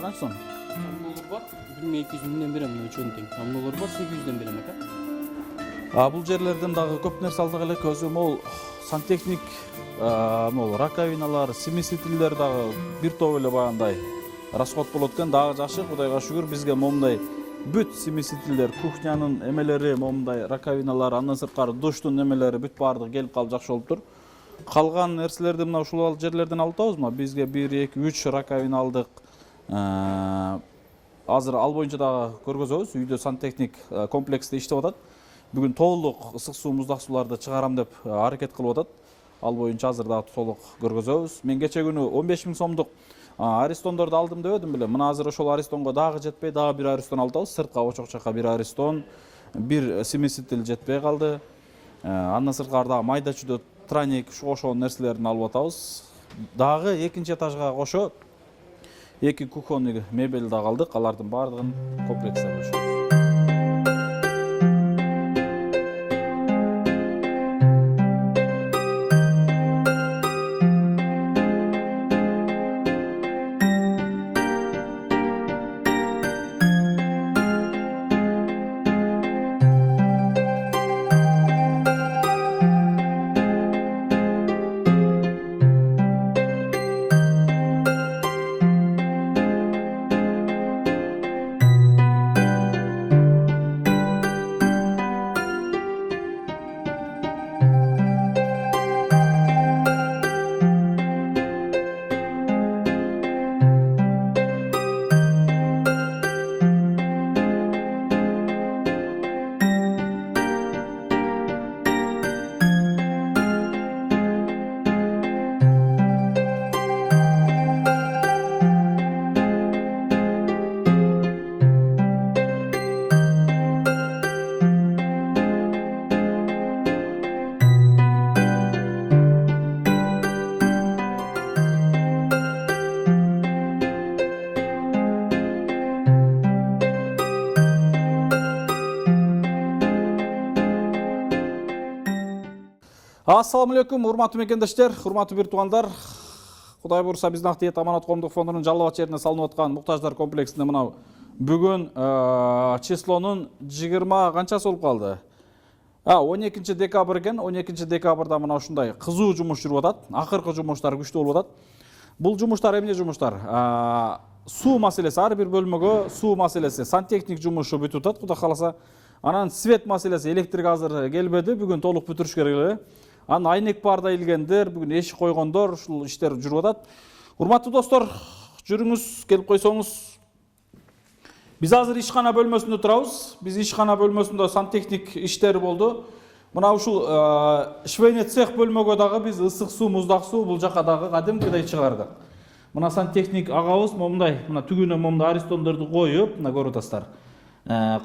Kaç son? Namlular var. 1200 миңден берем өлчөөнү тең. Намлолор бар 800ден берем экен. Бул жерлерден дагы көп нерсе алдык эле көзүм могул сантехник могул раковиналар, смесителдер дагы бир топ эле баягындай расход болот экен. Дагы жакшы, Кудайга шүгүр, бизге момундай бүт смесителдер, кухнянын эмелери, момундай раковиналар, андан сырткары душтун эмелери бүт баардыгы келип калып жакшы болуптур. Калган нерселерди мына ушул жерлерден алып атабызбы? Бизге 1, 2, 3 раковина алдык. Азыр ал боюнча дагы көргөзөбүз. Үйдө сантехник комплексте иштеп атат. Бүгүн толук ысык суу, муздак сууларды чыгарам деп аракет кылып атат. Ал боюнча азыр дагы толук көргөзөбүз. Мен кече күнү 15 000 сомдук аристондорду алдым дебедим беле. Мына азыр ошол аристонго дагы жетпей, дагы бир аристон алып атабыз. Сыртка очок жака бир аристон, бир смеситель жетпей калды. Андан сырткары дагы майда чүйдө траник ошол нерселерин алып атабыз. Дагы экинчи этажга кошо 2 кухонный мебель дагы алдык. Алардын баардыгын комплексте бөлүшөбүз. Ассаламу алейкум, урматтуу мекендештер, урматтуу бир туугандар. Кудай буйрса биздин Актиет Аманат коомдук фондунун Жалал Абад жерине салынып аткан муктаждар комплексинде мына бүгүн числонун 20 канчасы болуп калды? 12 декабрь экен. 12 декабрда мына ушундай кызуу жумуш жүрүп атат. Акыркы жумуштар күчтүү болуп атат. Бул жумуштар эмне жумуштар? Суу маселеси, ар бир бөлмөгө суу маселеси, сантехник жумушу бүтүп атат, Кудай кааласа. Анан свет маселеси, электрик азыр келбеди, бүгүн толук бүтүрүш керек эле. Анан айнек барда илгендер, бүгүн эшик койгондор, ушул иштер жүрүп атат. Урматтуу достор, жүрүңүз, келип койсоңуз. Биз азыр ишкана бөлмөсүндө турабыз. Биз ишкана бөлмөсүндө сантехник иштери болду. Мына ушул швейный цех бөлмөгө дагы биз ысык суу, муздак суу бул жака дагы кадимкидей чыгардык. Мына сантехник агабыз момундай, мына түгүнө момундай аристондорду коюп, мына көрүп атасыздар.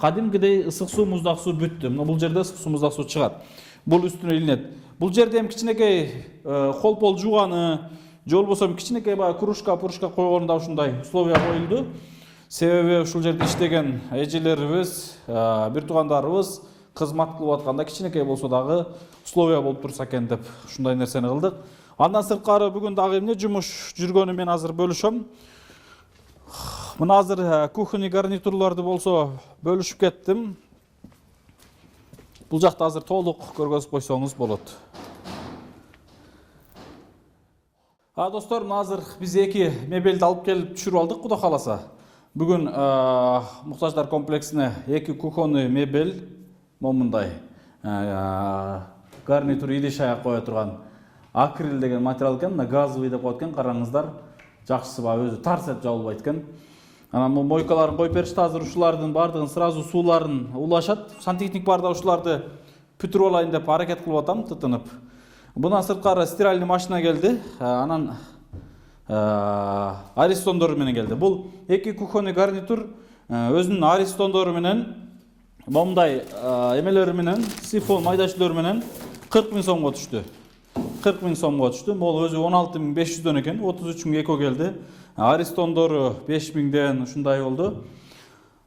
Кадимкидей ысык суу, муздак суу бүттү. Мына бул жерде ысык суу, муздак суу чыгат. Бул үстүнө илинет. Бул жерде эми кичинекей холпол жууганы, же болбосо кичинекей баягы кружка койгонда ушундай условия коюлду. Себеби ушул жерде иштеген эжелерибиз, бир туугандарыбыз кызмат кылып атканда кичинекей болсо дагы условия болуп турса экен деп ушундай нерсени кылдык. Андан сырткары бүгүн дагы эмне жумуш жүргөнү мен азыр бөлүшөм. Мына азыр кухонный гарнитурларды болсо бөлүшүп кеттим. Бул жакта азыр толук көргөзүп койсоңуз болот. Достор, мына азыр биз 2 мебелди алып келип түшүрүп алдык, Кудай кааласа. Бүгүн муктаждар комплексине 2 кухонный мебель, момундай гарнитур идиш аяк кое турган акрил деген материал экен, мына газовый деп коет экен, караңыздар. Жакшысы баягы өзү тарс этип жабылбайт экен. Анан бул мойкаларын коюп беришти, азыр ушулардын баардыгын сразу сууларын улашат. Сантехник барда ушуларды бүтүрүп алайын деп аракет кылып атам, тытынып. Бундан сырткары стиральный машина келди. Анан аристондору менен келди. Бул эки кухонный гарнитур өзүнүн аристондору менен момундай эмелери менен сифон майдачылары менен 40 000 сомго түштү. 40 000 сомго түштү. Бул өзү 16 500дөн экен, 33 000 эко келди. Аристондору 5 000ден ушундай болду.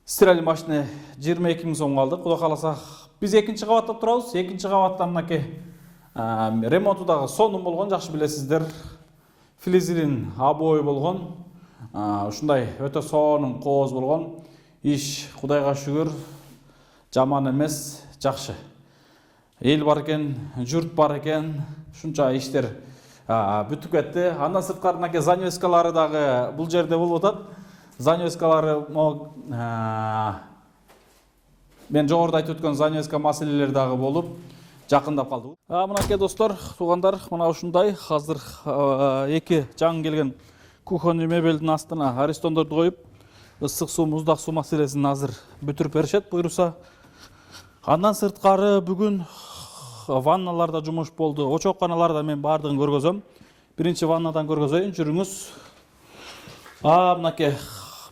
Стиральный машина 22 000 сомго алдык. Кудай кааласа биз экинчи кабатта турабыз. Экинчи кабатта мынакей ремонту дагы сонун болгон, жакшы билесиздер. Флизелин обои болгон. Ушундай өтө сонун кооз болгон. Иш Кудайга шүгүр жаман эмес, жакшы. Эл бар экен, журт бар экен, ушунча иштер бүтүп кетти. Андан сырткары мынакей занавескалары дагы бул жерде болуп атат. Занавескалары мен жогоруда айтып өткөн занавеска маселелери дагы болуп жакындап калды. Мынакей достор, туугандар, мына ушундай азыр эки жаңы келген кухонный мебелдин астына аристондорду коюп, ысык суу, муздак суу маселесин азыр бүтүрүп беришет буйруса. Андан сырткары бүгүн ванналарда жумуш болду. Очокканаларда мен бардыгын көргөзөм. Биринчи ваннадан көргөзөйүн, жүрүңүз. Мынакей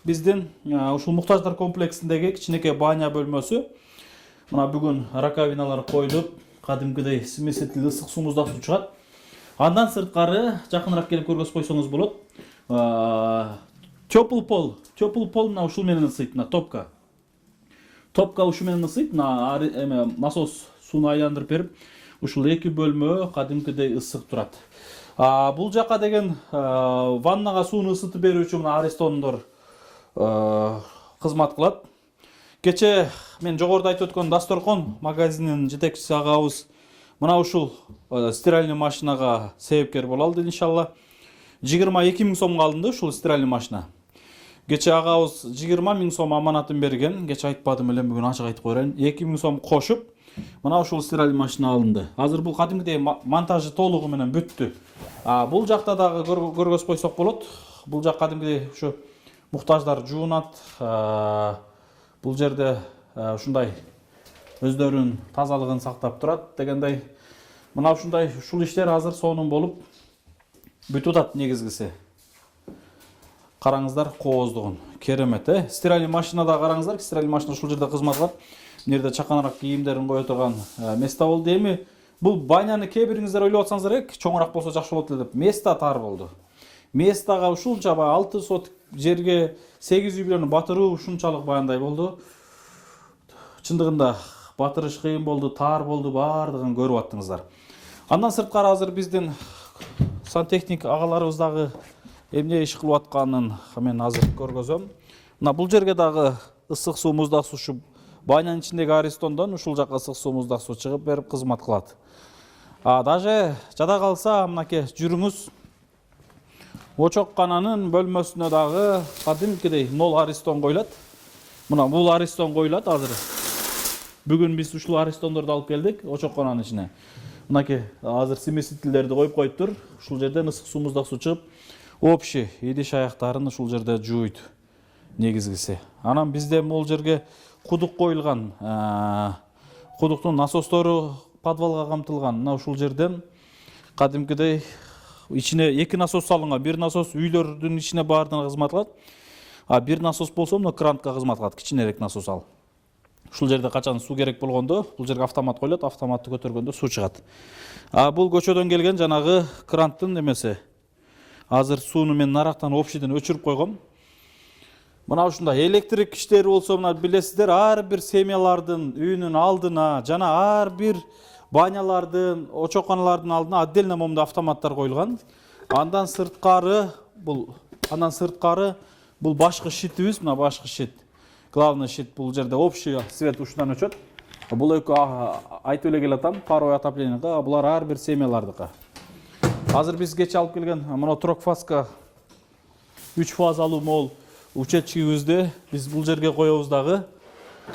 биздин ушул муктаждар комплексиндеги кичинекей баня бөлмөсү. Мына бүгүн раковиналар коюлуп, кадимкидей смеситель ысык суу, муздак суу чыгат. Андан сырткары жакыныраак келип көргөзүп койсоңуз болот. Теплый пол мына ушул менен ысыйт, мына топка. Топка ушу менен ысыйт, мына насос сууну айландырып берип, ушул эки бөлмө кадимкидей ысык турат. Бул жака деген ваннага сууну ысытып берүүчү мына аристондор кызмат кылат. Кече мен жогоруда айтып өткөн Дасторкон магазининин жетекчиси агабыз мына ушул стиральный машинага себепкер боло алды иншалла. 22 000 сомго алынды ушул стиральный машина. Кече агабыз 20 000 сом аманатын берген. Кече айтпадым эле, бүгүн ачык айтып коеюн. 2 000 сом кошуп, мына ушул стиральный машина алынды. Азыр бул кадимкидей монтажы толугу менен бүттү. Бул жакта дагы көргөзүп койсок болот. Бул жак кадимкидей ушу муктаждар жуунат. Бул жерде ушундай өздөрүнүн тазалыгын сактап турат дегендей. Мына ушундай ушул иштер азыр сонун болуп бүтүп атат негизгиси. Караңыздар кооздугун, керемет, Стиральный машинада караңыздар, стиральный машина ушул жерде кызмат кылат. Мына жерде чаканараак кийимдерин кое турган место болду. Эми бул баняны кээ бириңиздер ойлоп атсаңыздар чоңураак болсо жакшы болот эле деп. Место тар болду. Местага ушунча 6 сот жерге 8 үй бүлөнү батыруу ушунчалык баяндай болду. Чындыгында батырыш кыйын болду, тар болду, баардыгын көрүп аттыңыздар. Андан сырткары азыр биздин сантехник агаларыбыз дагы эмне иш кылып атканын мен азыр көргөзөм. Мына бул жерге дагы ысык суу, муздак суу ушу банянын ичиндеги аристондон ушул жака ысык суу, муздак суу чыгып берип кызмат кылат. Даже жада калса мынакей жүрүңүз. Очоккананын бөлмөсүнө дагы кадимкидей нол аристон коюлат. Мына бул аристон коюлат азыр. Бүгүн биз ушул аристондорду алып келдик очоккананын ичине. Мынакей азыр смесительдерди коюп коюптур. Ушул жерден ысык суу, муздак суу чыгып, общий идиш аяктарын ушул жерде жууйт негизгиси. Анан бизде бул жерге кудук коюлган. Кудуктун насостору подвалга камтылган. Мына ушул жерден кадимкидей ичине 2 насос салынган. Бир насос үйлөрдүн ичине баардыгына кызмат кылат. Бир насос болсо мына крантка кызмат кылат. Кичинерээк насос ал. Ушул жерде качан суу керек болгондо, бул жерге автомат коюлат, автоматты көтөргөндө суу чыгат. Бул көчөдөн келген жанагы кранттын немеси. Азыр сууну мен нарактан общийден өчүрүп койгом. Мына ушундай электрик иштери болсо, мына билесиздер, ар бир семьялардын үйүнүн алдына жана ар бир банялардын, очокканалардын алдына отдельно момундай автоматтар коюлган. Андан сырткары бул башкы щитибиз, мына башкы щит. Главный щит бул жерде общий свет ушундан өчөт. Бул экөө айтып эле келатам, паровой отоплениега, булар ар бир семьялардыкы. Азыр биз кече алып келген мына трокфаска 3 фазалуу мол учетчигибизди биз бул жерге коебуз дагы.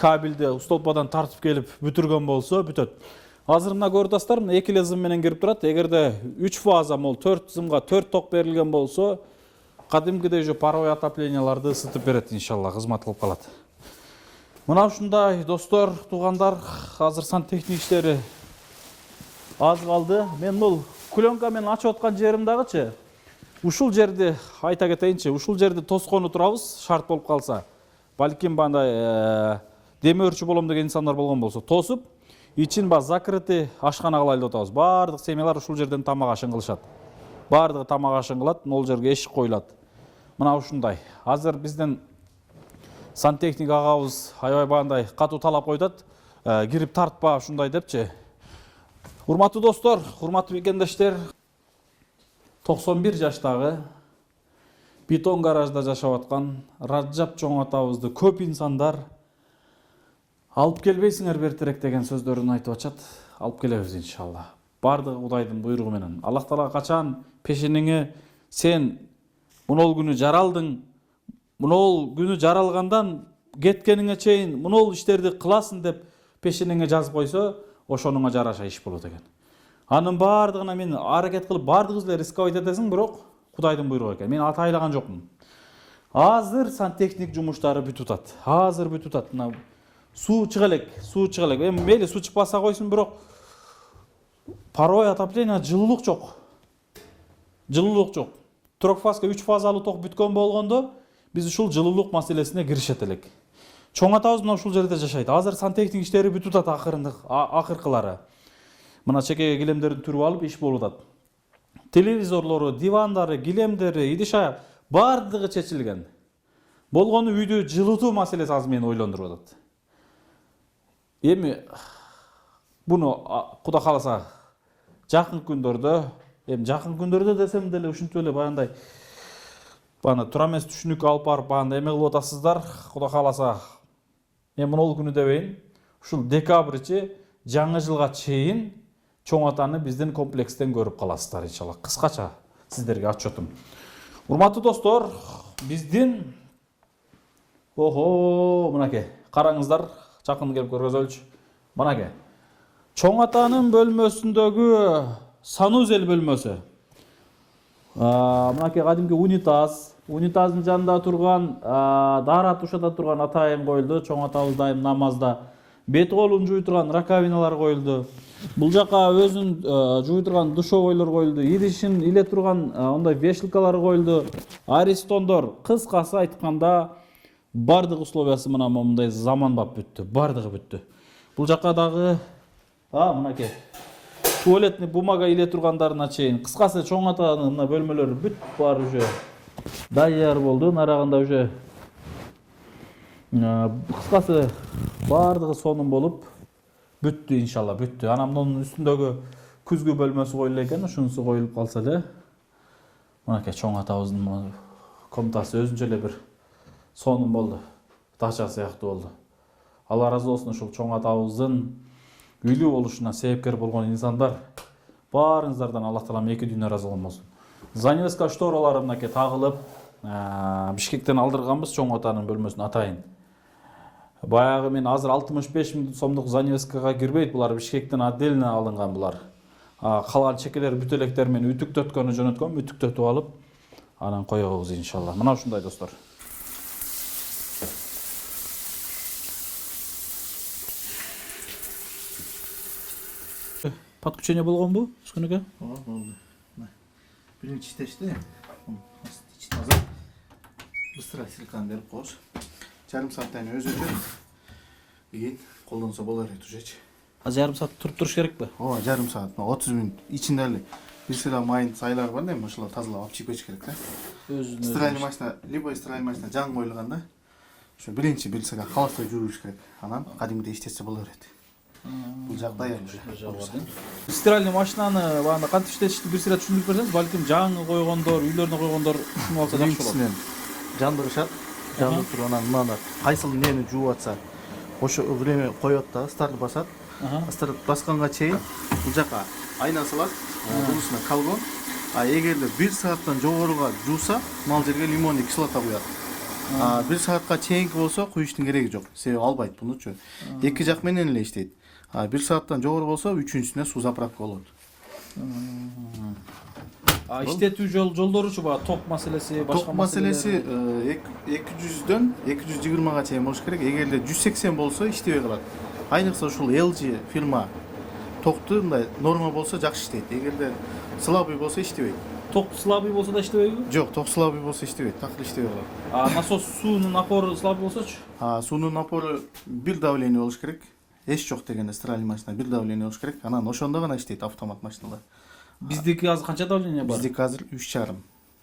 Кабелди столбадан тартып келип бүтүргөн болсо бүтөт. Азыр мына көрдастар, мына 2 зым менен кирип турат. Эгерде 3 фаза мол 4 зымга 4 ток берилген болсо, кадимкидей же паровой отопленияларды ысытып берет иншалла, кызмат кылып калат. Мына ушундай достор, туугандар, азыр сантехник иштери аз калды. Мен бул пленка менен ачып аткан жерим дагычы ушул жерди айта кетейинчи, ушул жерди тоскону турабыз, шарт болуп калса. Балким бандай демөөрчү болом деген инсандар болгон болсо, тосуп, ичин закрытый ашкана кылайлы деп атабыз. Бардык семьялар ушул жерден тамак ашын кылышат. Бардыгы тамак ашын кылат, ол жерге эшик коюлат. Мына ушундай. Азыр бизден сантехник агабыз аябай бандай катуу талап коюлат. Кирип тартпа ушундай депчи. Урматтуу достор, урматтуу мекендештер, 91 жаштагы бетон гаражда жашап аткан Раджап чоң атабызды көп инсандар алып келбейсиңер бертерек деген сөздөрүн айтып атышат. Алып келебиз иншалла. Бардыгы Кудайдын буйругу менен. Аллах Таала качан пешениңе сен мынол күнү жаралдың, мынол күнү жаралгандан кеткениңе чейин мынол иштерди кыласың деп пешениңе жазып койсо, ошонуңа жараша иш болот экен. Анын бардыгына мен аракет кылып бардыгыбыз эле рисковать этесиң, бирок Кудайдын буйругу экен. Мен атайлаган жокмун. Азыр сантехник жумуштары бүтүп атат. Азыр бүтүп атат. Мына суу чыга элек, суу чыга элек. Эми мейли суу чыкпаса койсун, бирок паровой отопление жылуулук жок. Жылуулук жок. Трокфазга 3 фазалуу ток бүткөн болгондо биз ушул жылуулук маселесине киришет элек. Чоң атабыз мына ушул жерде жашайт. Азыр сантехник иштери бүтүп атат акыркылары. Мына чекеге килемдерин түрүп алып иш болуп атат. Телевизорлору, дивандары, килемдери, идиш-аяк бардыгы чечилген. Болгону үйдү жылытуу маселеси азыр мени ойлондуруп атат. Эми буну Кудай кааласа жакын күндөрдө десем деле ушинтип эле баягындай тура эмес түшүнүк алып барып баягындай эме кылып атасыздар. Кудай кааласа мен мынол күнү дебейин, ушул декабрчы жаңы жылга чейин чоң атаны биздин комплекстен көрүп каласыздар иншалла. Кыскача сиздерге отчетум. Урматтуу достор, биздин мынакей караңыздар, жакын келип көргөзөлчү. Мынакей чоң атанын бөлмөсүндөгү санузел бөлмөсү. Мынакей кадимки унитаздын жанында турган, дара тушата турган атайын коюлду. Чоң атабыз дайым намазда бет колун жууй турган раковиналар коюлду. Бул жака өзүн жууй турган душовойлор коюлду. Идишин иле турган ондай вешалкалар коюлду. Аристондор, кыскасы айтканда бардык условиясы мына мындай заманбап бүттү. Бардыгы бүттү. Бул жака дагы мынакей туалетный бумага иле тургандарына чейин. Кыскасы чоң атанын мына бөлмөлөрү бүт бар уже даяр болду. Нарагында уже кыскасы бардыгы сонун болуп бүттү иншалла, бүттү. Ана мунун үстүндөгү күзгү бөлмөсү коюлду экен, ушунусу коюлуп калса эле. Мынакей чоң атабыздын комнатасы өзүнчө эле бир сонун болду. Дача сыяктуу болду. Алла ыраазы болсун, ушул чоң атабыздын үйлүү болушуна себепкер болгон инсандар баарыңыздардан Аллах Таалам эки дүйнө ыраазы болсун. Занавеска шторалары мынакей тагылып, Бишкектен алдырганбыз чоң атанын бөлмөсүн атайын. Баягы мен азыр 65 000 сомдук занавескага кирбейт, булар Бишкектен отдельно алынган булар. Калган чекелер бүтөлектер мен үтүктөткөнү жөнөткөм, үтүктөтүп алып, анан коебуз иншалла. Мына ушундай достор. Подключение болгонбу? Ушкунука? Болду. Биринчи иштешти. Ичи таза. Быстро силикон берип коюш. Жарым сааттан өзү өтөт. Кийин колдонсо болор эт ужечи. Жарым саат туруп туруш керекпи? Ооба, жарым саат, 30 мүнөт. Ичинде эле бир сыйра майын сайлар бар да, эми ошолор тазалап алып чийип кетиш керек да. Стиральный машина, любой стиральный машина жаңы коюлган да. Ошо биринчи бир сыйра каластай жүрүш керек. Анан кадимгидей иштесе болор эт. Бул жагдай уже. Стиральный машинаны баанда кантип иштетишти бир сыйра түшүндүрүп берсеңиз, балким жаңы койгондор, үйлөрүнө койгондор түшүнүп алса жакшы болот. Жандырышат. Жандырып туруп анан мына кайсыл эмнени жууп атса, ошо время коёт да, старт басат. Старт басканга чейин бул жака айна салат, бунусуна колгон. Эгерде 1 сааттан жогоруга жууса, мал жерге лимонный кислота куят. 1 саатка чейинки болсо куюштун кереги жок. Себеби албайт бунучу. Эки жак менен эле иштейт. 1 сааттан жогору болсо, үчүнчүсүнө суу заправка болот. Иштетүү жолдоручу баа ток маселеси, башка маселеси 200дөн 220га чейин болуш керек. Эгерде 180 болсо иштебей калат. Айныкса ушул LG фирма токту мындай норма болсо жакшы иштейт. Эгерде слабый болсо иштебейт. Ток слабый болсо да иштебейби? Жок, ток слабый болсо иштебейт, такыр иштебей калат. Насос суунун напору слабый болсочу? Суунун напору бир давление болуш керек. Эч жок дегенде стиральный машина бир давление болуш керек. Анан ошондо гана иштейт автомат машиналар. Биздики азыр канча давление бар? Биздики азыр 3,5.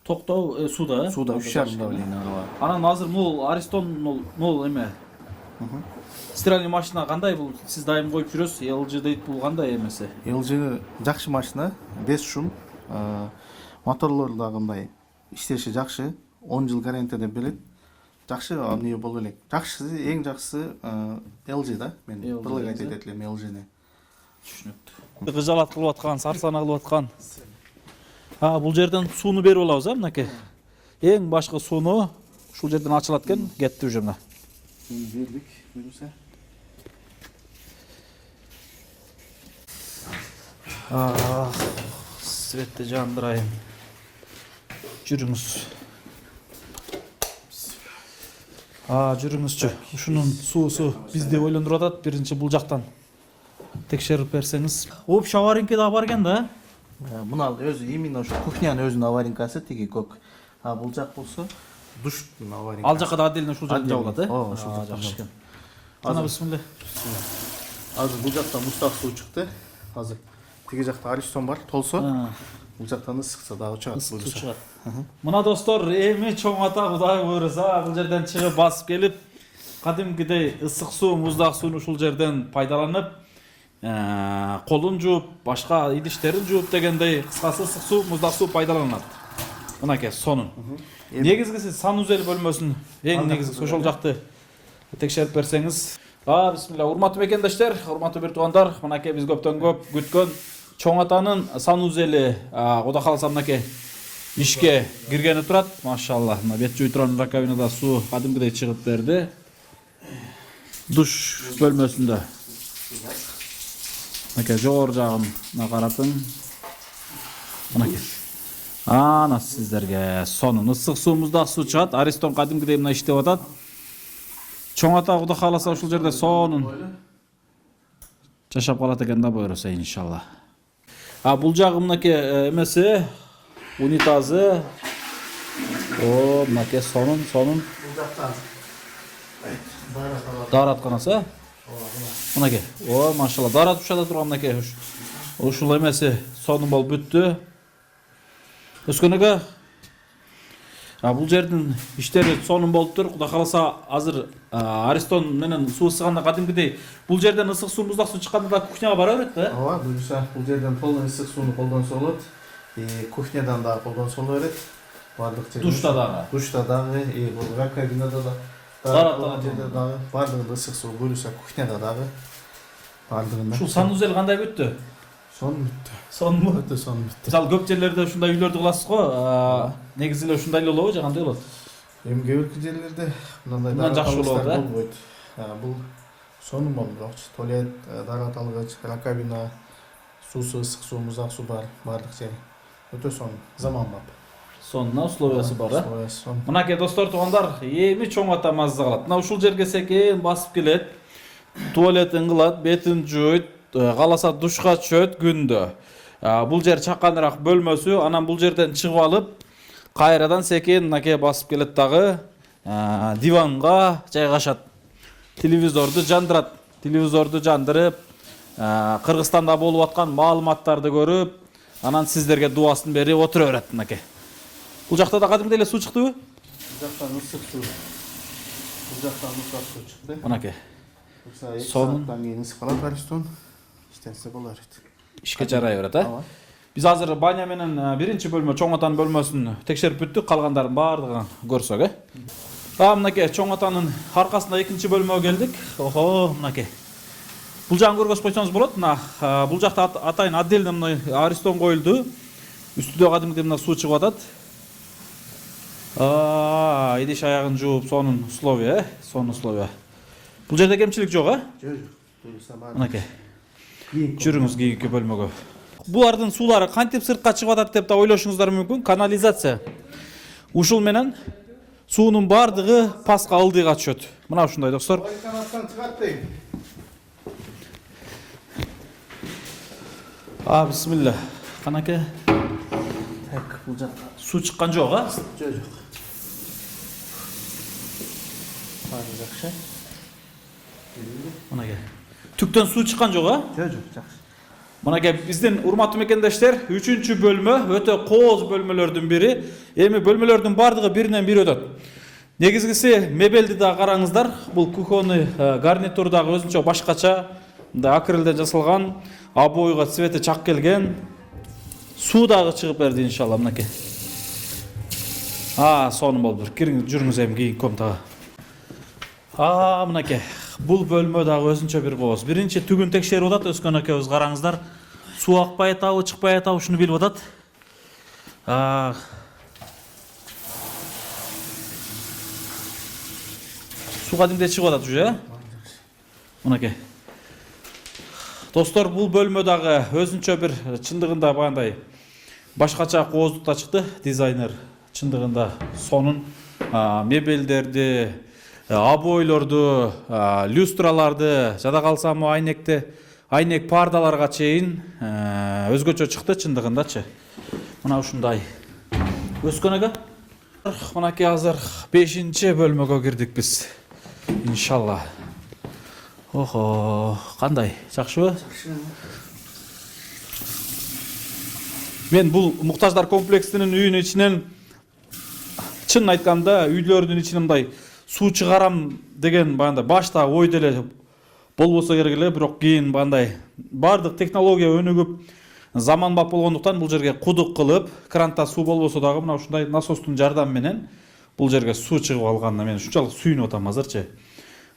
Токтоо сууда, Сууда 3,5 давление бар. Анан азыр могул Аристон могул эме. Стиральный машина кандай бул? Сиз дайым коюп жүрөсүз. LG дейт бул кандай эмеси? LG жакшы машина, 5 шум. Моторлор дагы мындай иштеши жакшы. 10 жыл гарантия деп берет. Жакшы эмне боло элек. Жакшысы, эң жакшысы LG да. Мен бырлык айтып элем LG-ни. Түшүнүктүү. Кыжалат кылып аткан, сарсана кылып аткан. Бул жерден сууну берип алабыз, мынакей. Эң башкы сууну ушул жерден ачылат экен, кетти уже мына. Бердик, буюрса. Светти жандырайын. Жүрүңүз. Жүрүңүзчү. Ушунун суусу бизди ойлондуруп атат. Биринчи бул жактан текшерип берсеңиз. Общий аваринки да бар экен да. Мына өзү именно ошо кухнянын өзүнүн аваринкасы тиги көк. Бул жак болсо душтун аваринкасы. Ал жакка да отдельно ушул жерден жабылат, ошол жакшы экен. Ана бисмилля. Азыр бул жактан мустак суу чыкты. Азыр тиги жакта Аристон бар, толсо. Бул жактан ысыкса дагы чыгат. Мына достор, эми чоң ата Кудай буйруса бул жерден чыгып басып келип, кадимкидей ысык суу, муздак сууну ушул жерден пайдаланып, колун жууп, башка идиштерин жууп дегендей, кыскасы ысык суу, муздак суу пайдаланат. Мынакей сонун. Негизгиси санузел бөлмөсүн, эң негизгиси ошол жакты текшерип берсеңиз. Бисмилля, урматтуу мекендештер, урматтуу бир туугандар, мынакей биз көптөн көп күткөн чоң атанын санузели, Кудай кааласа мынакей ишке киргени турат. Машалла, мына бет жууй турган раковинада суу кадимкидей чыгып берди. Душ бөлмөсүндө мынакей жогору жагын каратың. Мынакей. Ана сиздерге сонун ысык суу, муздак суу чыгат. Аристон кадимкидей мына иштеп атат. Чоң ата Кудай кааласа ушул жерде сонун жашап калат экен да буйруса иншалла. Бул жагы мынакей эмеси, унитазы. Мынакей сонун. Бул жактан Дааратканасы. Мынакей. Машалла, даарат ушада турган мынакей. Ушул эмеси сонун болуп бүттү. Өскөнөгө бул жердин иштери сонун болуптур. Кудай кааласа азыр Аристон менен суу ысыганда кадимкидей бул жерден ысык суу, муздак суу чыкканда да кухняга бара берет да? Буюрса бул жерден полный ысык сууну колдонсо болот. Кухнядан да колдонсо боло берет. Бардык жерде. Душта дагы, бул раковинада да. Даараткан жерде дагы бардыгында ысык суу, буюрса кухняда дагы бардыгында. Ушул санузел кандай бүттү? Сонун бүттү. Сонунбу? Өтө сонун бүттү. Мисалы көп жерлерде ушундай үйлөрдү кыласыз го, негизи эле ушундай эле болобу же кандай болот? Эми кээ бирки жерлерде мындай жакшы болот да? болбойт. Бул сонун болду. Туалет, даарат алгыч, раковина, суусу, ысык суу, муздак суу бар, бардык жери. Өтө сонун, заманбап. Сонун условиясы бар, Условиясы сонун. Мынакей достор, туугандар, эми чоң ата маза кылат. Мына ушул жерге секен басып келет, туалетин кылат, бетин жууйт, кааласа душка түшөт күндө. Бул жер чаканыраак бөлмөсү, анан бул жерден чыгып алып, кайрадан секен мынакей басып келет дагы, диванга жайгашат. Телевизорду жандырып, Кыргызстанда болуп аткан маалыматтарды көрүп, анан сиздерге дубасын берип отура берет мынакей. Бул жакта да кадимдей эле суу чыктыбы? Бул жактан ысык суу. Бул жактан муздак суу чыкты. Мынакей. Сонун. Сааттан кийин ысып калат Аристон. Иштенсе боло берет. Ишке жарай берет, Биз азыр баня менен биринчи бөлмө, чоң атанын бөлмөсүн текшерип бүттүк, калгандарын баардыгын көрсөк, Мынакей чоң атанын аркасында экинчи бөлмөгө келдик. Мынакей. Бул жагын көргөз койсоңуз болот. Мына бул жакта атайын отдельно мына Аристон коюлду. Үстүдө кадимкидей мына суу чыгып атат. Идиш аягын жууп, сонун условия, Бул жерде кемчилик жок, Жок. Буюрса бар. Мынакей. Жүрүңүз кийинки бөлмөгө. Булардын суулары кантип сыртка чыгып атат деп да ойлошуңуздар мүмкүн. Канализация. Ушул менен суунун бардыгы паска ылдыйга түшөт. Мына ушундай достор. Канаттан чыгат дейм. Бисмилля. Канаке. Так, бул Бул жакка Суу чыккан жок, а? жок. Баары жакшы. Мынакей. Түктөн суу чыккан жок, а? Жок, жакшы. Мынакей биздин урматтуу мекендештер, 3-чү бөлмө өтө кооз бөлмөлөрдүн бири. Эми бөлмөлөрдүн бардыгы биринен бири өтөт. Негизгиси мебелди да караңыздар. Бул кухонный гарнитур дагы өзүнчө башкача, мындай акрилден жасалган, обоюга цвети чак келген. Суу дагы чыгып берди иншалла мынакей. Сонун болуптур. Кириңиз, жүрүңүз эми кийинки комнатага. Мынакей. Бул бөлмө дагы өзүнчө бир кооз. Биринчи түгүн текшерип атат, Өскөн акебиз караңыздар. Суу акпай атабы, чыкпай атабы ушуну билип атат. Суу кадимдей чыгып атат уже, Мынакей. Достор, бул бөлмө дагы өзүнчө бир чындыгында багандай башкача кооздукта чыкты. Дизайнер чындыгында сонун мебелдерди, обойлорду, люстраларды, жада калса айнек пардаларга чейин өзгөчө чыкты чындыгындачы. Мына ушундай. Өскөн ака. Мынакей азыр 5-чи бөлмөгө кирдик биз. Иншалла. Охо, кандай? Жакшыбы? Мен бул муктаждар комплексинин үйүнүн ичинен чын айтканда үйлөрдүн ичинен мындай суу чыгарам деген багандай башта ой деле болбосо керек эле, бирок кийин багандай бардык технология өнүгүп заманбап болгондуктан бул жерге кудук кылып, кранта суу болбосо дагы мына ушундай насостун жардамы менен бул жерге суу чыгып алганына мен ушунчалык сүйүнүп атам азырчы.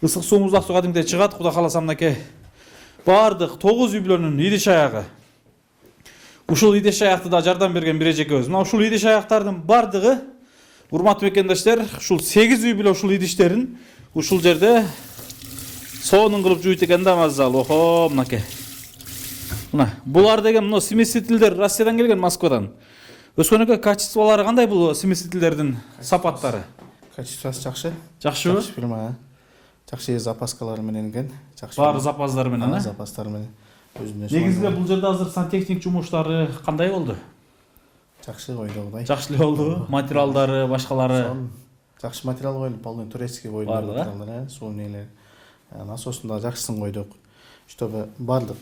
Ысык суу, муздак суу кадимдей чыгат, Кудай кааласа мынакей бардык 9 үй бүлөнүн идиш аягы. Ушул идиш аякты да жардам берген бир эжекебиз. Мына ушул идиш аяктардын бардыгы, урматтуу мекендештер, ушул 8 үй бүлө ушул идиштерин ушул жерде сонун кылып жууйт экен да, маззал. Охо, мынакей. Мына булар деген мына смесителдер Россиядан келген, Москвадан. Өскөн ака, качестволары кандай бул смесителдердин сапаттары? Качествосы жакшы. Жакшыбы? Жакшы фирма. Жакшы запаскалары менен экен. Жакшы. Баары запастары менен, а? Запастары менен. Негизинде бул жерде азыр сантехник жумуштары кандай болду? Жакшы койду Кудай. Жакшы эле болдубу? Материалдары, башкалары. Жакшы материал койлуп, полный турецкий койлуп материалдар, суу нелер. Насостун да жакшысын койдук. Чтобы бардык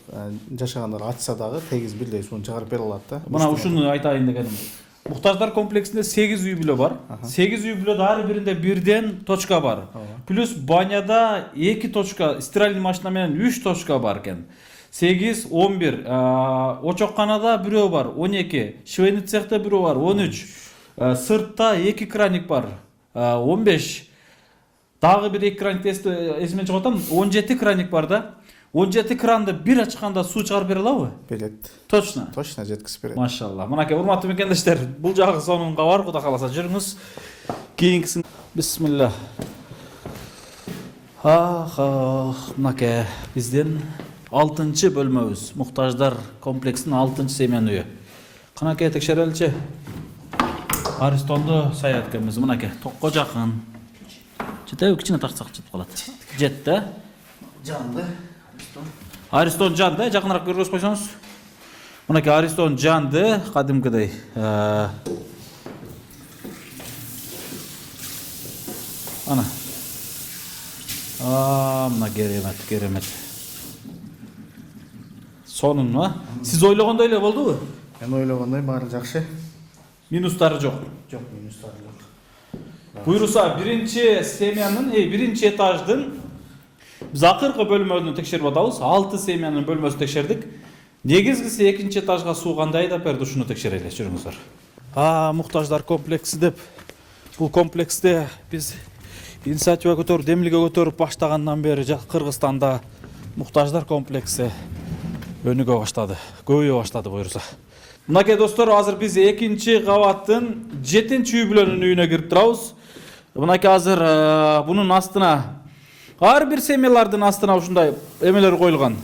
жашагандар ачса дагы тегиз бирдей сууну чыгарып бере алат да. Мына ушуну айтайын дегеним. Муктаждар комплексинде 8 үй бүлө бар. 8 үй бүлөдө ар биринде бірден точка бар. Плюс баняда 2 точка, стиральный машина менен 3 точка бар экен. 8, 11. Очокканада бирөө бар, 12. Швейный цехта бирөө бар, 13. Сыртта 2 краник бар, 15. Дагы бир 2 краник эсимен чыгып атам, 17 краник бар да. 17 кранды бир ачканда суу чыгарып бере алабы? Берет. Точно. Точно жеткизип берет. Машалла. Мынакей урматтуу мекендештер, бул жагы сонун кабар, Кудай кааласа жүрүңүз. Кийинкисин бисмилла. Мынакей биздин 6-чы бөлмөбүз. Муктаждар комплексинин 6-чы семьянын үйү. Канакей текшереличи. Аристонду саят экенбиз. Мынакей токко жакын. Жетеби, кичине тартсак жетип калат. Жетти. Жанды. Аристон жанды, жакыныраак көргөзүп койсоңуз. Мынакей Аристон жанды, кадимкидей. Ана. Мына керемет. Сонунбу? Сиз ойлогондой эле болдубу? Мен ойлогондой баары жакшы. Минустары жок. Жок, минустары жок. Буйруса, биринчи семьянын, биринчи этаждын биз акыркы бөлмөнү текшерип атабыз. 6 семьянын бөлмөсүн текшердик. Негизгиси 2-чи этажга суу кандай да берди, ушуну текшерели, жүрүңүздөр. Муктаждар комплекси деп, бул комплексте биз инициатива көтөрүп, демилге көтөрүп баштагандан бери Кыргызстанда муктаждар комплекси өнүгө баштады, көбөйө баштады буйруса. Мынакей достор, азыр биз 2-чи кабаттын 7-чи үй бүлөнүн үйүнө кирип турабыз. Мынакей азыр бунун астына ар бир семьялардын астына ушундай эмелер коюлган.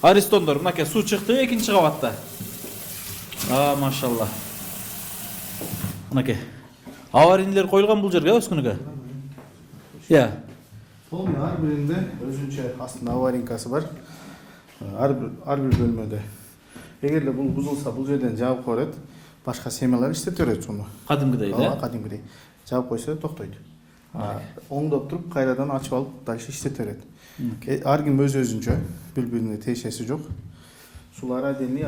Аристондор, мынакей суу чыкты 2-чи кабатта. Машалла. Мынакей аварийлер коюлган бул жерге, Өскөнүгө. Бул ар биринде өзүнчө астында аваринкасы бар. Ар бир бөлмөдө. Эгерде бул бузулса, бул жерден жабып коет. башка семьялар иштете берет суну. Кадимгидей эле. Кадимгидей. Жаап койсо токтойт. Оңдоп туруп кайрадан ачып алып дальше иштете берет. Ар ким өз өзүнчө, бири-бирине тиешеси жок. Сулар отдельный,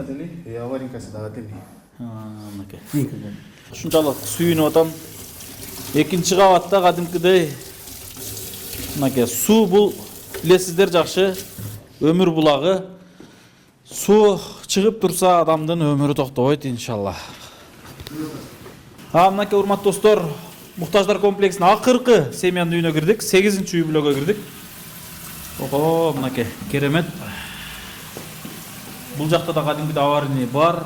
аварийкасы да отдельный. Мынакей. Ушунчалык сүйүнүп атам. Экинчи кабатта кадимкидей мынакей суу бул билесиздер жакшы өмүр булагы. Суу чыгып турса адамдын өмүрү токтобойт иншалла. Мынакей урматтуу достор, муктаждар комплексинин акыркы семьянын үйүнө кирдик. 8-чи үй бүлөгө кирдик. Ого, мынакей керемет. Бул жакта да кадимкидей аварийный бар.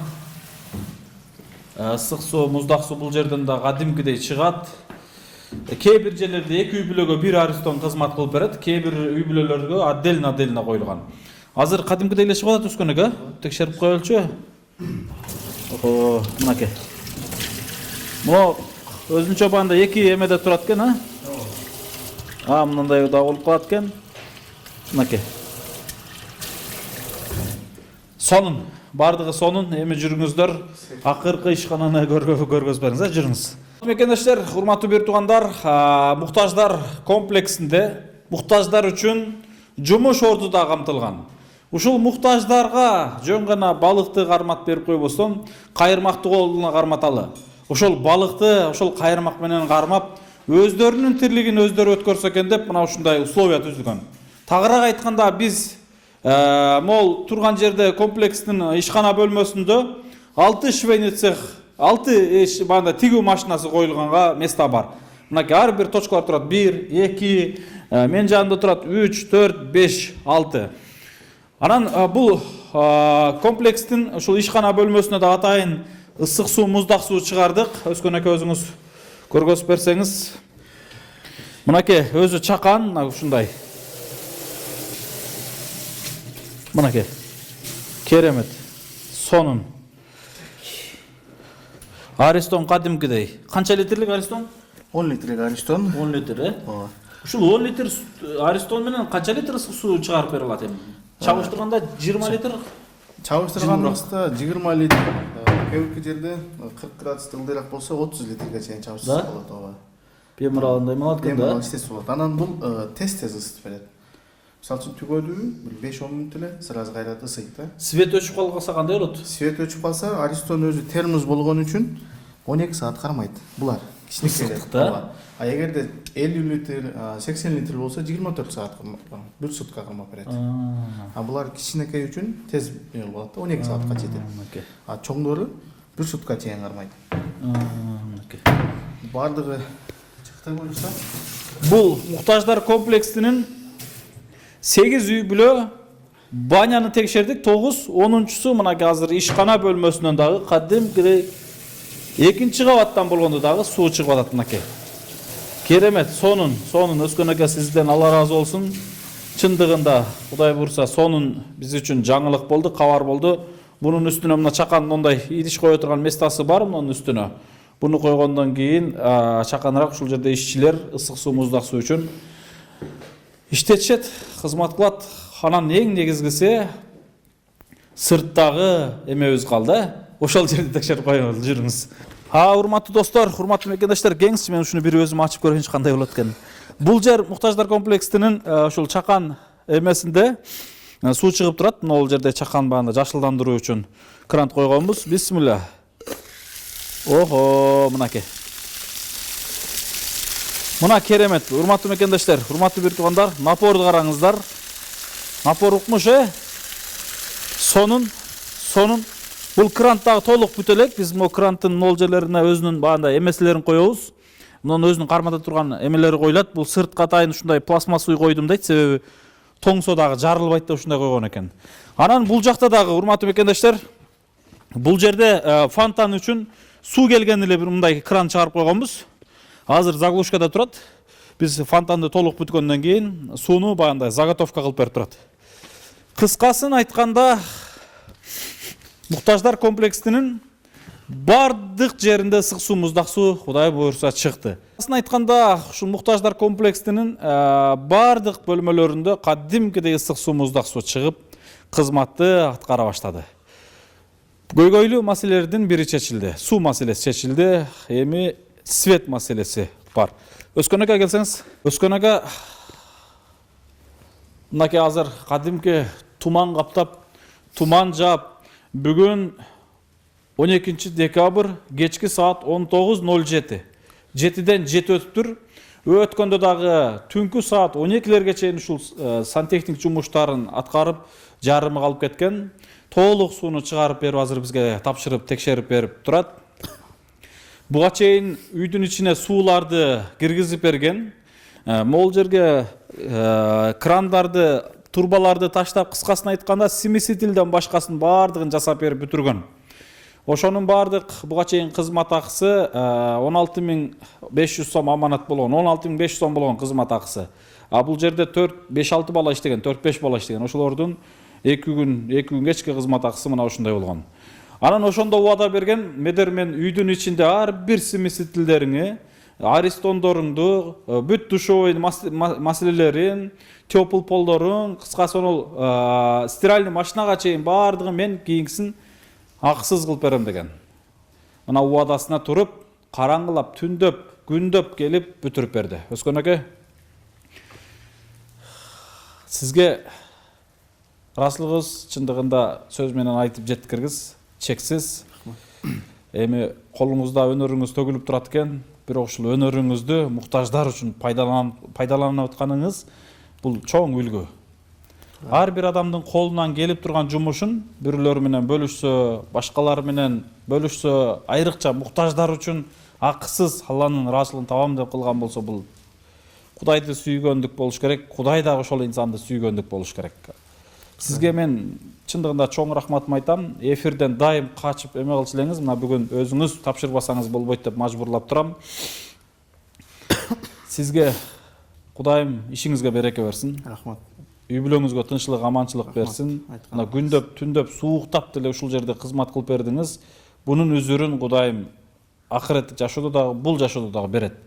Ысык суу, муздак суу бул жерден да кадимкидей чыгат. Кээ бир жерлерде 2 үй бүлөгө 1 Аристон кызмат кылып берет, кээ бир үй бүлөлөргө отдельно коюлган. Азыр кадимкидей эле чыгып атат өскөнөгө. Текшерип коелучу. Ого, мынакей. Могу өзүнчө банда 2 эмеде турат экен, мындай да болуп калат экен. Мынакей. Сонун, бардыгы сонун, эми жүрүңүздөр. Акыркы ишкананы көргөз бериңиз, жүрүңүз. Мекендештер, урматтуу бир туугандар, муктаждар комплексинде муктаждар үчүн жумуш орду да камтылган. Ушул муктаждарга жөн гана балыкты кармат берип койбостон, кайырмакты колуна карматалы. Ошол балыкты, ошол кайырмак менен кармап, өздөрүнүн тирлигин өздөрү өткөрсө экен деп мына ушундай условия түзүлгөн. Тагыраак айтканда биз мол турган жерде комплекстин ишкана бөлмөсүндө 6 швейный цех, 6 банда тигүү машинасы коюлганга места бар. Мынакей ар бир точкалар турат. 1, 2, мен жанында турат 3, 4, 5, 6. Анан бул комплекстин ушул ишкана бөлмөсүнө да атайын ысык суу, муздак суу чыгардык. Өскөн өзүңүз көргөзүп берсеңиз. Мынакей өзү чакан, ушундай. Мынакей. Керемет. Сонун. Аристон кадимкидей. Канча литрлик Аристон? 10 литрlik Ariston. 10 литр, Ооба. Ушул 10 литр Аристон менен канча литр суу чыгарып бере алат эми? Чабыштырганда 20 литр. Чабыштырганда 20 литр. Кээ бир жерде 40 градуста ылдыйраак болсо 30 литрге чейин чабыштырса болот, ооба. Бемуралындай болот экен да. Естес болот. Анан бул тез ысытып берет. Мисалы үчүн түгөдү 5-10 мүнөт эле сразу кайра ысыйт да. Свет өчүп калса кандай болот? Свет өчүп калса, Аристон өзү термос болгон үчүн 12 саат кармайт. Булар кичинекей. А эгерде 50 литр, 80 литр болсо 24 саат кармап, 1 сутка кармап берет. А булар кичинекей үчүн тез болот да, 12 саатка жетет. А чоңдору 1 сутка чейин кармайт. Бардыгы чыкты боюнча Бул муктаждар комплексинин 8 үй бүлө, баняны текшердик 9, 10-чусу мынакей азыр ишкана бөлмөсүнөн дагы кадимкидей 2-чи кабаттан болгондо дагы суу чыгып атат мынакей. Керемет, сонун өскөн ака сизден Алла разы болсун. Чындыгында Кудай бурса сонун биз үчүн жаңылык болду, кабар болду. Бунун үстүнө мына чакандын ондай идиш кое турган местасы бар мунун үстүнө. Буну койгондон кийин чаканыраак ушул жерде ишчилер ысык суу, муздак суу үчүн иштетишет, кызмат кылат. Анан эң негизгиси сырттагы эмебиз калды. Ошол жерди текшерип коелу, жүрүңүз. Урматтуу достор, урматтуу мекендештер, кеңси мен ушуну бир өзүм ачып көрөйүнчү кандай болот экен. Бул жер муктаждар комплексинин ушул чакан эмесинде суу чыгып турат. Могул жерде чакан баанда жашылдандыруу үчүн крант койгонбуз. Бисмилла. Ого, мынакей. Мына керемет, урматтуу мекендештер, урматтуу бир туугандар, напорду караңыздар. Напор укмуш, сонун. Бул крант дагы толук бүтө элек. Биз могу кранттын могул жерлерине өзүнүн баанда эмеселерин коебуз. Мунун өзүнүн кармата турган эмелери коюлат. Бул сыртка атайын ушундай пластмассый койдум дейт, себеби тоңсо дагы жарылбайт деп ушундай койгон экен. Анан бул жакта дагы урматтуу мекендештер, бул жерде фонтан үчүн суу келген эле бир мындай кран чыгарып койгонбуз. Азыр заглушкада турат. Биз фонтанды толук бүткөндөн кийин сууну баягындай заготовка кылып берип турат. Кыскасын айтканда, муктаждар комплексинин бардык жеринде ысык суу, муздак суу Кудай буйрса чыкты. Асын айтканда, ушул муктаждар комплексинин бардык бөлмөлөрүндө кадимкидей ысык суу, муздак суу чыгып, кызматты аткара баштады. Көйгөйлүү маселелердин бири чечилди. Суу маселеси чечилди. Эми свет маселеси бар. Өскөн ака келсеңиз. Өскөн ака мынакей азыр кадимки туман каптап, туман жаап, бүгүн 12 декабрь кечки саат 19:07. 7ден 7 өтүптүр. Өткөндө дагы түнкү саат 12-лерге чейин ушул сантехник жумуштарын аткарып, жарымы калып кеткен. Толук сууну чыгарып берип азыр бизге тапшырып, текшерип берип турат. Буга чейин үйдүн ичине сууларды киргизип берген. Могул жерге крандарды, турбаларды таштап, кыскасын айтканда смесителден башкасын баардыгын жасап берип бүтүргөн. Ошонун баардык буга чейин кызмат акысы 16.500 сом аманат болгон, 16.500 сом болгон кызмат акысы. А бул жерде 4-5-6 бала иштеген, 4-5 бала иштеген. Ошолордун 2 күн кечки кызмат акысы мына ушундай болгон. Анан ошондо убада берген, медермен үйдүн ичинде ар бир смесителдериңи, аристондоруңду, бүт душевой маселелерин, теплый полдорун, кыскасы ошол стиральный машинага чейин баардыгын мен кийинкисин акысыз кылып берем деген. Мына убадасына туруп, караңгылап, түндөп, күндөп келип бүтүрүп берди. Өскөн аке, сизге расылыгыз чындыгында сөз менен айтып жеткиргиз, чексиз. Эми колуңузда өнөрүңүз төгүлүп турат экен, бирок ушул өнөрүңүздү муктаждар үчүн пайдаланып атканыңыз бул чоң үлгү. Ар бир адамдын колунан келип турган жумушун бирлөр менен бөлүшсө, башкалар менен бөлүшсө, айрыкча муктаждар үчүн акысыз Алланын ыраазычылыгын табам деп кылган болсо, бул Кудайды сүйгөндүк болуш керек, Кудай дагы ошол инсанды сүйгөндүк болуш керек. Сизге мен чындыгында чоң рахматымды айтам. Эфирден дайым качып эме кылчу элеңиз, мына бүгүн өзүңүз тапшырбасаңыз болбойт деп мажбурлап турам. Сизге Кудайым ишиңизге береке берсин. Рахмат. Үй бүлөңүзгө тынччылык, аманчылык берсин. Мына күндөп, түндөп, сууктап деле ушул жерде кызмат кылып бердиңиз. Бунун үзүрүн Кудайым акыреттик жашоодо дагы, бул жашоодо дагы берет.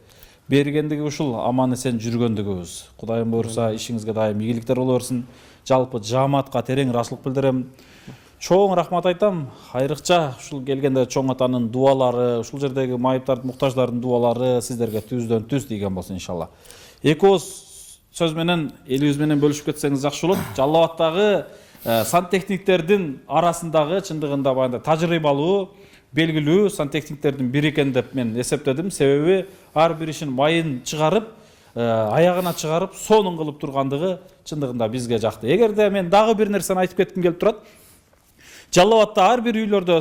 Бергендиги ушул аман эсен жүргөндүгүбүз. Кудайым буйруса ишиңизге дайым ийгиликтер боло берсин. Жалпы жааматка терең ыраазычылык билдирем. Чоң рахмат айтам. Айрыкча ушул келгенде чоң атанын дуалары, ушул жердеги майыптардын, муктаждардын дуалары сиздерге түздөн түз тийген болсун иншалла. Эки ооз сөз менен элибиз менен бөлүшүп кетсеңиз жакшы болот. Жалал Абадтагы сантехниктердин арасындагы чындыгында баягы тажрыйбалуу, белгилүү сантехниктердин бири экен деп мен эсептедим. Себеби ар бир ишин майын чыгарып, аягына чыгарып, сонун кылып тургандыгы чындыгында бизге жакты. Эгерде мен дагы бир нерсени айтып кетким келип турат. Жалал Абадта ар бир үйлөрдө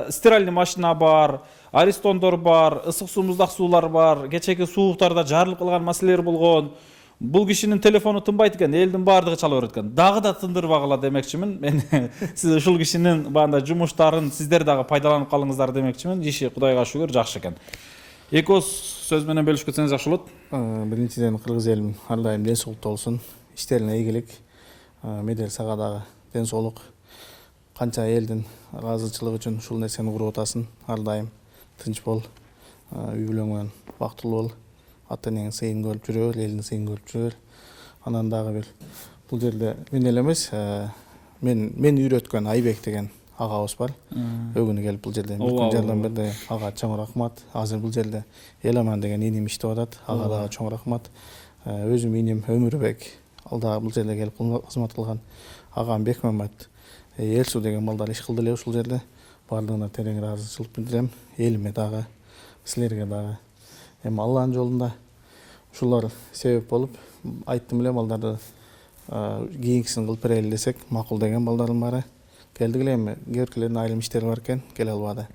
стиральный машина бар, аристондор бар, ысык суу, муздак суулар бар, кечеги сууктарда жарылып калган маселелер болгон. Бул кишинин телефону тынбайт экен, элдин баардыгы чала берет экен. Дагы да тындырбагыла демекчимин. Мен сиз ушул кишинин баандай жумуштарын сиздер дагы пайдаланып калыңыздар демекчимин. Иши Кудайга шүгүр жакшы экен. Эки ооз сөз менен бөлүшүп кетсеңиз жакшы болот. Биринчиден кыргыз элим ар дайым ден соолукта болсун. Иштерине ийгилик. Медер сага дагы ден соолук. Канча элдин ыраазычылыгы үчүн ушул нерсени куруп атасың. Ар дайым тынч бол. Үй бүлөң менен бактылуу бол. Ата энеңдин сыйын көрүп жүрө бер, элдин сыйын көрүп жүрө бер. Анан дагы бир бул жерде мен эле эмес, мен үйрөткөн Айбек деген агабыз бар. Бүгүн келип бул жерде бир күн жардам берди. Ага чоң рахмат. Азыр бул жерде Эламан деген иним иштеп атат. Ага дагы чоң рахмат. Өзүм иним Өмүрбек ал дагы бул жерде келип кызмат кылган. Агам Бекмамат, Элсу деген балдар иш кылды эле ушул жерде. Бардыгына терең ыраазычылык билдирем. Элиме дагы, силерге дагы. Эми Алланын жолунда ушулар себеп болуп, айттым эле балдарды кийинкисин кылып берели десек, макул деген балдардын баары келди эле. Эми кээ-биркилердин айрым иштери бар экен, келе албады.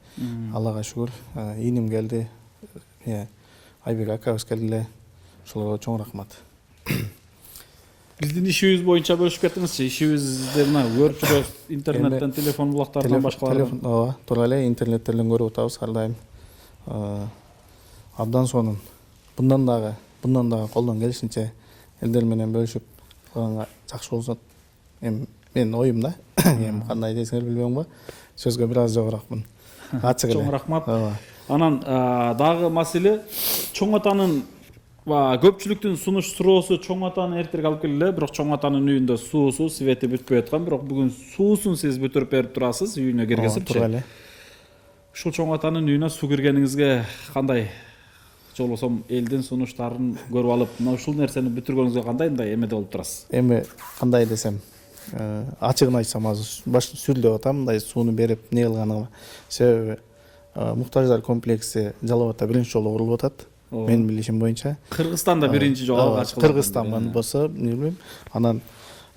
Аллага шүгүр. Иним келди. Айбек акабыз келди эле. Ошолорго чоң рахмат. Биздин ишибиз боюнча бөлүшүп кеттиңизчи. Ишибизди мына көрүп жүрөбүз, интернеттен, телефон булактарынан башкалардан. Ооба, туура эле интернеттерден көрүп атабыз ар дайым. Абдан сонун. Bundan дагы колдон келишинче элдер менен бөлүшүп калганга жакшы болсо. Мен оюм да. Эми кандай десеңер билбейм го. Сөзгө бир аз жогоракмын. Ачык эле. Чоң рахмат. Анан дагы маселе чоң атанын көпчүлүктүн сунуш суроосу чоң атаны эртерээк алып келгиле, бирок чоң атанын үйүндө суусу, свети бүтпөй аткан, бирок бүгүн суусун сиз бүтүрүп берип турасыз үйүнө киргизипчи. Туура эле. Ушул чоң атанын үйүнө суу киргениңизге кандай, же болбосо элдин сунуштарын көрүп алып, мына ушул нерсени бүтүргөнүңүзгө кандай эмеде болуп турасыз? Эми кандай десем, ачыгын айтсам азыр баш сүрүлүп атам, мындай сууну берип не кылганыма. Себеби муктаждар комплекси Жалал Абадта биринчи жолу курулуп атат. Менин билишим боюнча. Кыргызстанда биринчи жолу алга чыгылган. Кыргызстан болсо, эмне билем. Анан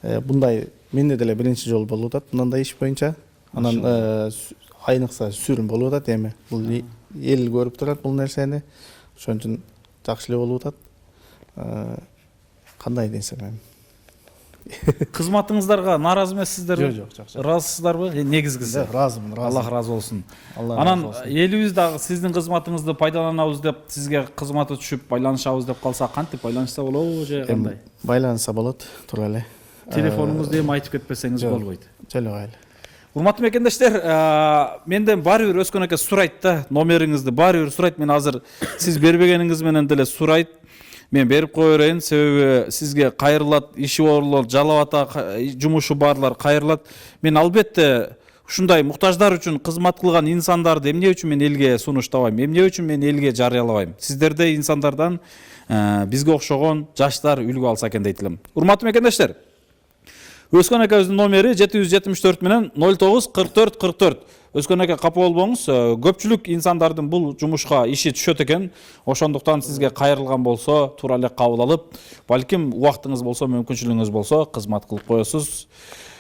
мындай менде деле биринчи жолу болуп атат мындай иш боюнча. Анан айныкса сүрүм болуп атат эми. Бул эл көрүп турат бул нерсени. Ошон үчүн жакшы эле болуп атат. Кандай десем эми. Кызматыңыздарга нааразы эмессиздерби? Жок, жакшы. Ыраазысыздарбы? Негизгиси. Ыраазымын, Аллах разы болсун. Аллах Анан разы болсун. элибиз дагы сиздин кызматыңызды пайдаланабыз деп, сизге кызматы түшүп байланышабыз деп калса, кантип байланышса болобу же кандай? Байланышса болот, туура эле. Телефонуңузду эми айтып кетпесеңиз болбойт. Жайлабайлы. Урматтуу мекендештер, менден баары бир Өскөн аке сурайт да, номериңизди баары бир сурайт. Мен азыр сиз бербегениңиз менен деле сурайт. Мен берип кое берейин, себеби сизге кайрылат, иши орлор, Жалал Абадта жумушу барлар кайрылат. Мен албетте ушундай муктаждар үчүн кызмат кылган инсандарды эмне үчүн мен элге сунуштабайм, эмне үчүн мен элге жарыялабайм. Сиздердей инсандардан бизге окшогон жаштар үлгү алса экен дейт элем. Урматтуу мекендештер, Өскөн акебиздин номери 774 менен 09 44 44. Өскөн аке капа болбоңуз, көпчүлүк инсандардын бул жумушка иши түшөт экен. Ошондуктан сизге кайрылган болсо, туура эле кабыл алып, балким убактыңыз болсо, мүмкүнчүлүгүңүз болсо, кызмат кылып коесуз.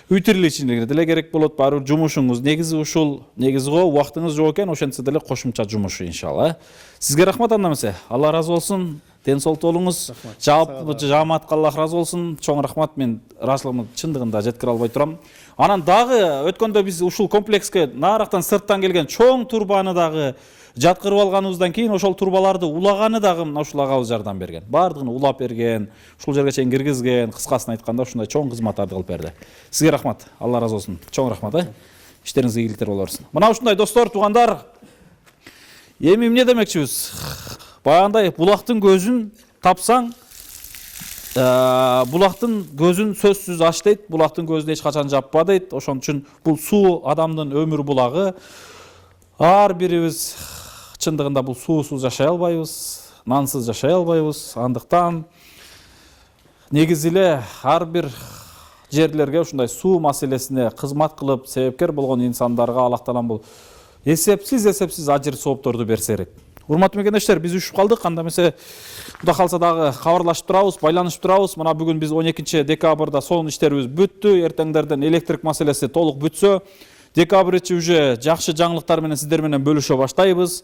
Үй тиричилиги деле керек болот, баары бир жумушуңуз негизи ушул, негизи го убактыңыз жок экен, ошентсе деле кошумча жумуш иншалла. Сизге рахмат анда эмесе. Алла разы болсун. Ден соолуктуу болуңуз. Жамаатка Аллах разы болсун. Чоң рахмат, мен ыраазычылыгымды чындыгында жеткире албай турам. Анан дагы өткөндө биз ушул комплекске нарактан сырттан келген чоң турбаны дагы жаткырып алганыбыздан кийин ошол турбаларды улаганы дагы мына ушул агабыз жардам берген. Бардыгын улап берген, ушул жерге чейин киргизген, кыскасын айтканда ушундай чоң кызматтарды кылып берди. Сизге рахмат. Алла разы болсун. Чоң рахмат, иштериңизге ийгиликтер боло берсин. Мына ушундай достор, туугандар, эми эмне демекчибиз? Баягындай булактын көзүн тапсаң, булактын көзүн сөзсүз ач дейт, булактын көзүн эч качан жаппа дейт. Ошон үчүн бул суу адамдын өмүр булагы. Ар бирибиз чындыгында бул суусуз жашай албайбыз, нансыз жашай албайбыз. Андыктан негизи эле ар бир жерлерге ушундай суу маселесине кызмат кылып, себепкер болгон инсандарга Аллах таалам бул эсепсиз ажыр соопторду берсе керек. Урматтуу мекендештер, биз үшүп калдык. Анда эмесе Кудай калса дагы кабарлашып турабыз, байланышып турабыз. Мына бүгүн биз 12 декабрда сонун иштерибиз бүттү. Эртеңдерден электрик маселеси толук бүтсө, декабрь ичи уже жакшы жаңылыктар менен сиздер менен бөлүшө баштайбыз.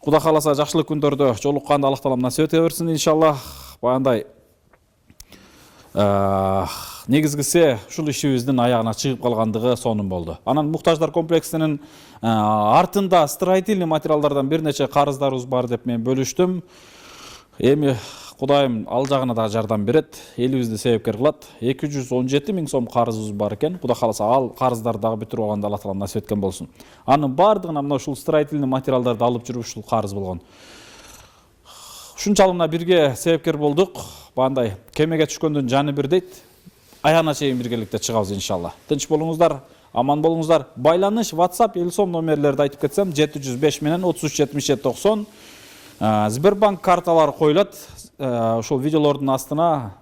Кудай кааласа жакшылык күндөрдө жолукканды Аллах таалам насип эте берсин иншалла. Баягындай негизгиси ушул ишибиздин аягына чыгып калгандыгы сонун болду. Анан муктаждар комплексинин артында строительный материалдардан бир нече карыздарыбыз бар деп мен бөлүштүм. Эми Кудайым ал жагына да жардам берет, элибизди себепкер кылат. 217 000 сом карызыбыз бар экен. Кудай кааласа ал карыздарды дагы бүтүрүп алганды Аллах таалам насип эткен болсун. Анын бардыгына мына ушул строительный материалдарды алып жүрүп ушул карыз болгон. Ушунчалык бирге себепкер болдук. Баягындай кемеге түшкөндүн жаны бир дейт. Аягына чейин биргеликте чыгабыз иншалла. Тынч болуңуздар, аман болуңуздар. Байланыш WhatsApp, Элсом номерлерди айтып кетсем, 705 менен 33 77 90. Сбербанк карталары коюлат. Ошол видеолордун астына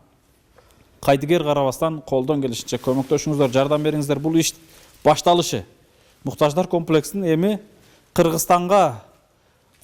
кайдыгер карабастан колдон келишинче көмөктөшүңүздөр, жардам бериңиздер. Бул иш башталышы. Муктаждар комплексин эми Кыргызстанга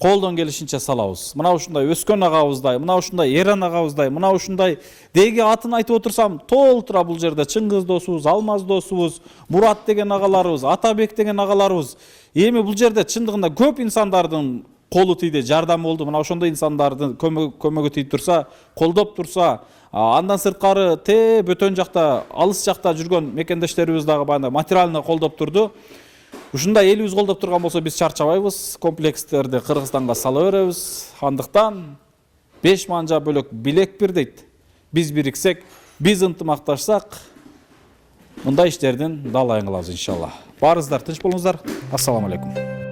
колдон келишинче салабыз. Мына ушундай Өскөн агабыздай, мына ушундай Эран агабыздай, мына ушундай деги атын айтып отурсам, толтура бул жерде Чыңгыз досубуз, Алмаз досубуз, Мурат деген агаларыбыз, Атабек деген агаларыбыз. Эми бул жерде чындыгында көп инсандардын колу тийди, жардам болду. Мына ошондой инсандардын көмөгү тийип турса, колдоп турса, андан сырткары бөтөн жакта, алыс жакта жүргөн мекендештерибиз дагы баягы материалдык колдоп турду. Ушундай элибиз колдоп турган болсо биз чарчабайбыз, комплекстерди Кыргызстанга сала беребиз. Андыктан 5 манжа бөлөк билек бир дейт. Биз бириксек, биз ынтымакташсак, мындай иштердин далайын кылабыз иншалла. Барыңыздар тынч болуңуздар. Ассаламу алейкум.